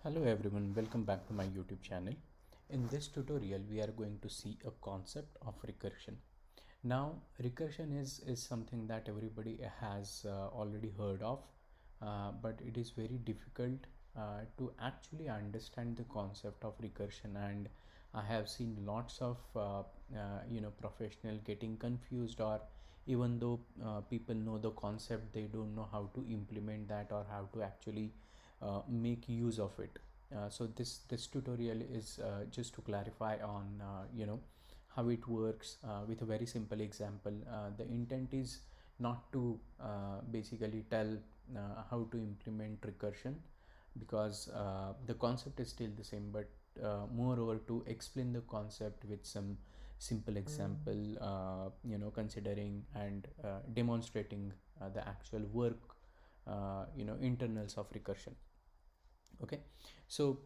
Hello everyone, welcome back to my YouTube channel. In this tutorial, we are going to see a concept of recursion. Now, recursion is something that everybody has already heard of, but it is very difficult to actually understand the concept of recursion. And I have seen lots of professional getting confused, or even though people know the concept, they don't know how to implement that or how to actually make use of it. So this tutorial is just to clarify on how it works with a very simple example. The intent is not to basically tell how to implement recursion, because the concept is still the same, but moreover to explain the concept with some simple example, considering and demonstrating the actual work, internals of recursion. Okay, so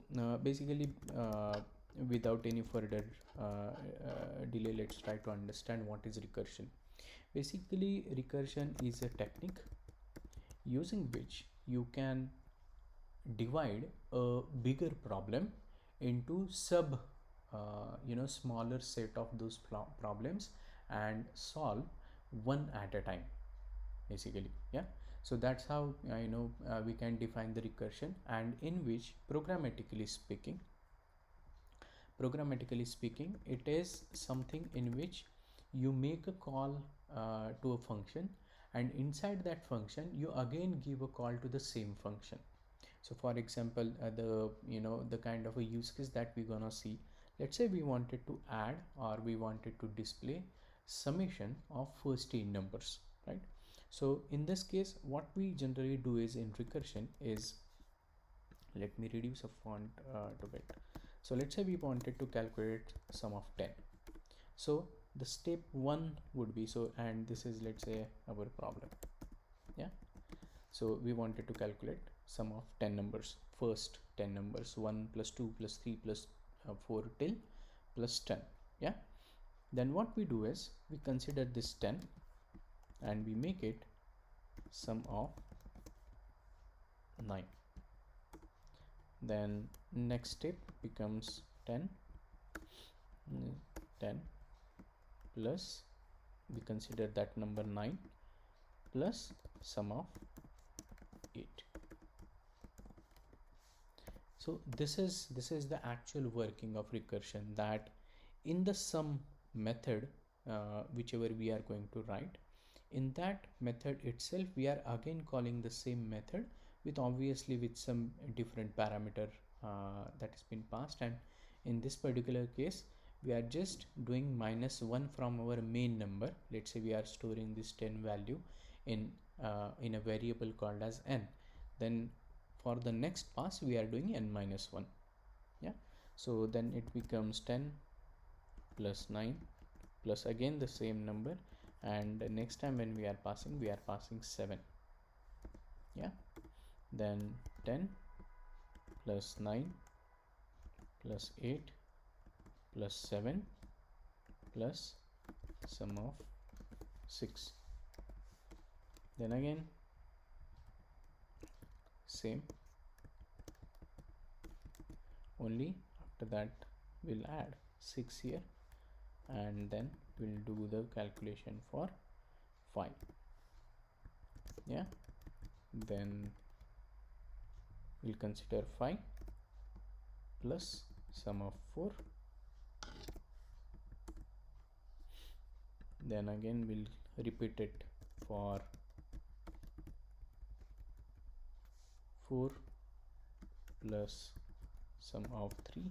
basically, without any further delay, let's try to understand what is recursion. Basically, recursion is a technique using which you can divide a bigger problem into smaller set of those problems and solve one at a time, basically. Yeah, so that's how we can define the recursion, and in which programmatically speaking it is something in which you make a call to a function, and inside that function you again give a call to the same function. So for example, the kind of a use case that we're gonna see, let's say we wanted to add or we wanted to display summation of first 10 numbers, right? So in this case, what we generally do is in recursion is, let me reduce a font to bit. So let's say we wanted to calculate sum of 10. So the step 1 would be, so, and this is, let's say, our problem. Yeah, so we wanted to calculate sum of 10 numbers, first 10 numbers, 1 plus 2 plus 3 plus 4 till plus 10. Yeah, then what we do is we consider this 10 and we make it sum of 9. Then next step becomes 10 plus, we consider that number 9 plus sum of 8. So this is the actual working of recursion, that in the sum method, whichever we are going to write, in that method itself we are again calling the same method with, obviously, with some different parameter that has been passed. And in this particular case we are just doing -1 from our main number. Let's say we are storing this 10 value in a variable called as n. Then for the next pass we are doing n-1. Yeah, so then it becomes 10 plus 9 plus again the same number, and next time when we are passing 7. Yeah, then 10 plus 9 plus 8 plus 7 plus sum of 6. Then again same, only after that we'll add 6 here, and then we'll do the calculation for 5. Yeah, then we'll consider 5 plus sum of 4. Then again we'll repeat it for 4 plus sum of 3.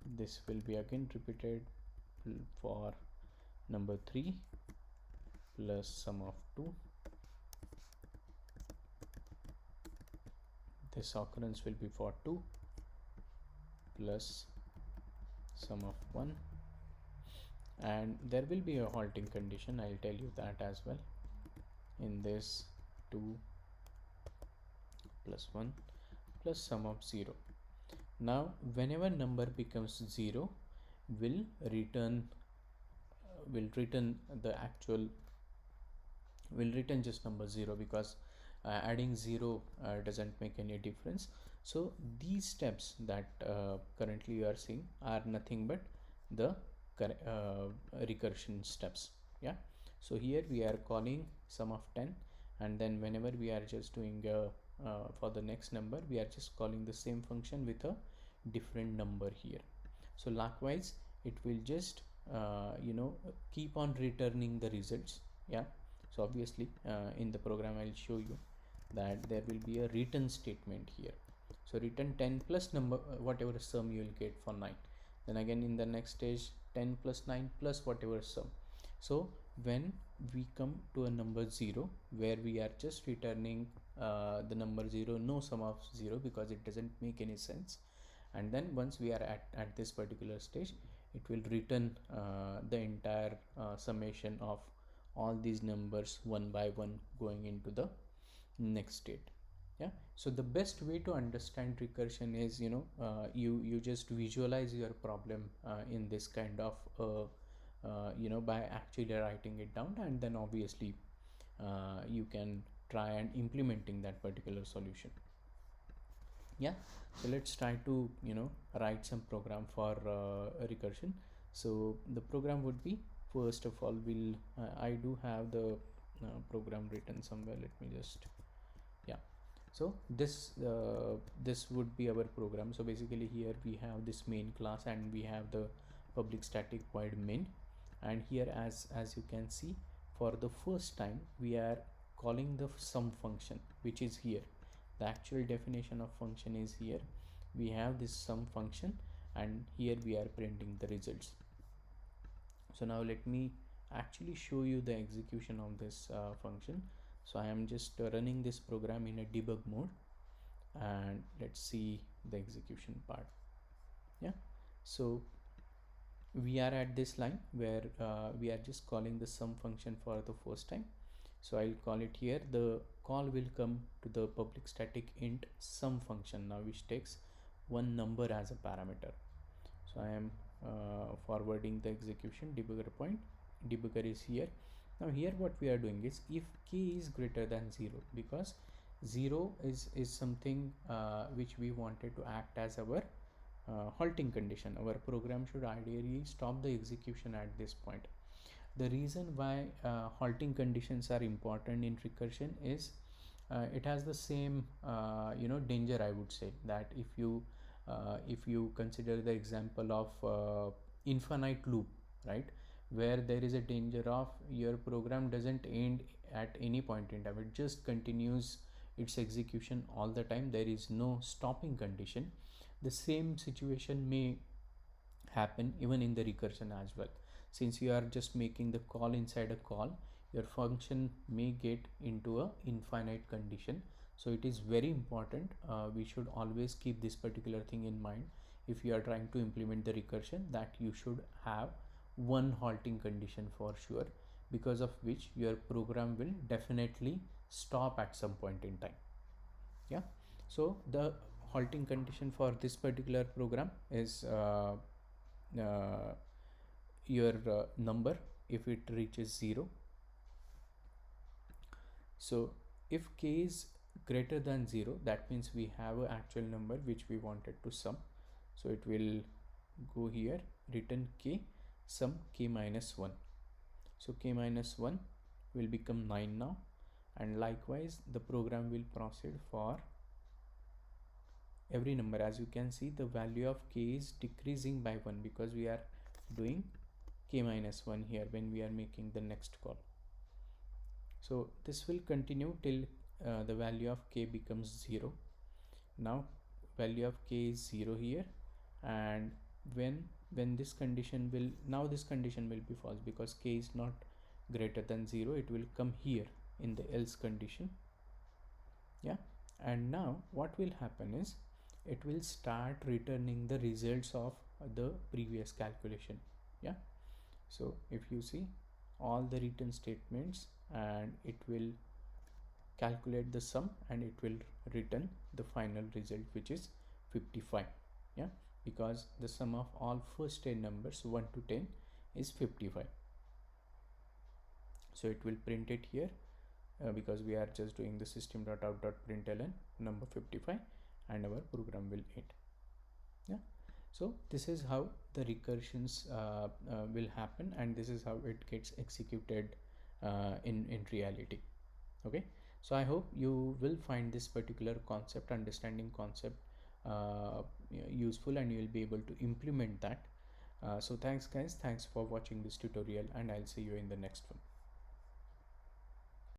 This will be again repeated for number 3 plus sum of 2. This occurrence will be for 2 plus sum of 1, and there will be a halting condition, I'll tell you that as well. In this 2 plus 1 plus sum of 0. Now whenever number becomes 0, will return just number 0, because adding 0 doesn't make any difference. So these steps that currently you are seeing are nothing but the recursion steps. Yeah, so here we are calling sum of 10, and then whenever we are just doing for the next number, we are just calling the same function with a different number here. So likewise it will just keep on returning the results. Yeah, so obviously in the program I'll show you that there will be a return statement here. So return 10 plus number whatever sum you will get for 9, then again in the next stage 10 plus 9 plus whatever sum. So when we come to a number 0 where we are just returning the number 0, no sum of 0, because it doesn't make any sense, and then once we are at this particular stage, it will return the entire summation of all these numbers one by one going into the next state. Yeah, so the best way to understand recursion is, you just visualize your problem in this kind of by actually writing it down, and then obviously you can try and implementing that particular solution. Yeah, so let's try to write some program for recursion. So the program would be, first of all, we'll I do have the program written somewhere. Let me just, yeah, so this would be our program. So basically here we have this main class and we have the public static void main, and here as you can see, for the first time we are calling the sum function, which is here. The actual definition of function is here. We have this sum function, and here we are printing the results. So now let me actually show you the execution of this function. So I am just running this program in a debug mode, and let's see the execution part. Yeah, so we are at this line where we are just calling the sum function for the first time. So I'll call it here. The call will come to the public static int sum function now, which takes one number as a parameter. So I am forwarding the execution. Debugger point, debugger is here. Now here what we are doing is, if k is greater than 0, because 0 is something which we wanted to act as our halting condition. Our program should ideally stop the execution at this point. The reason why halting conditions are important in recursion is it has the same danger, I would say, that if you consider the example of infinite loop, right, where there is a danger of your program doesn't end at any point in time, it just continues its execution all the time, there is no stopping condition. The same situation may happen even in the recursion as well. Since you are just making the call inside a call, your function may get into a infinite condition. So it is very important, we should always keep this particular thing in mind if you are trying to implement the recursion, that you should have one halting condition for sure, because of which your program will definitely stop at some point in time. Yeah, so the halting condition for this particular program is uh, your number if it reaches 0. So if k is greater than 0, that means we have an actual number which we wanted to sum. So it will go here, return k, sum k minus 1. So k minus 1 will become 9 now, and likewise the program will proceed for every number. As you can see, the value of k is decreasing by 1 because we are doing k minus 1 here when we are making the next call. So this will continue till the value of k becomes 0. Now value of k is 0 here, and when this condition will, now this condition will be false because k is not greater than 0, it will come here in the else condition. Yeah, and now what will happen is, it will start returning the results of the previous calculation. Yeah, so if you see all the return statements, and it will calculate the sum and it will return the final result, which is 55. Yeah, because the sum of all first 10 numbers 1 to 10 is 55. So it will print it here because we are just doing the system.out.println number 55, and our program will end. Yeah, so this is how the recursions will happen, and this is how it gets executed in reality. Okay, so I hope you will find this particular concept, understanding concept, useful, and you will be able to implement that. So thanks guys, thanks for watching this tutorial, and I'll see you in the next one.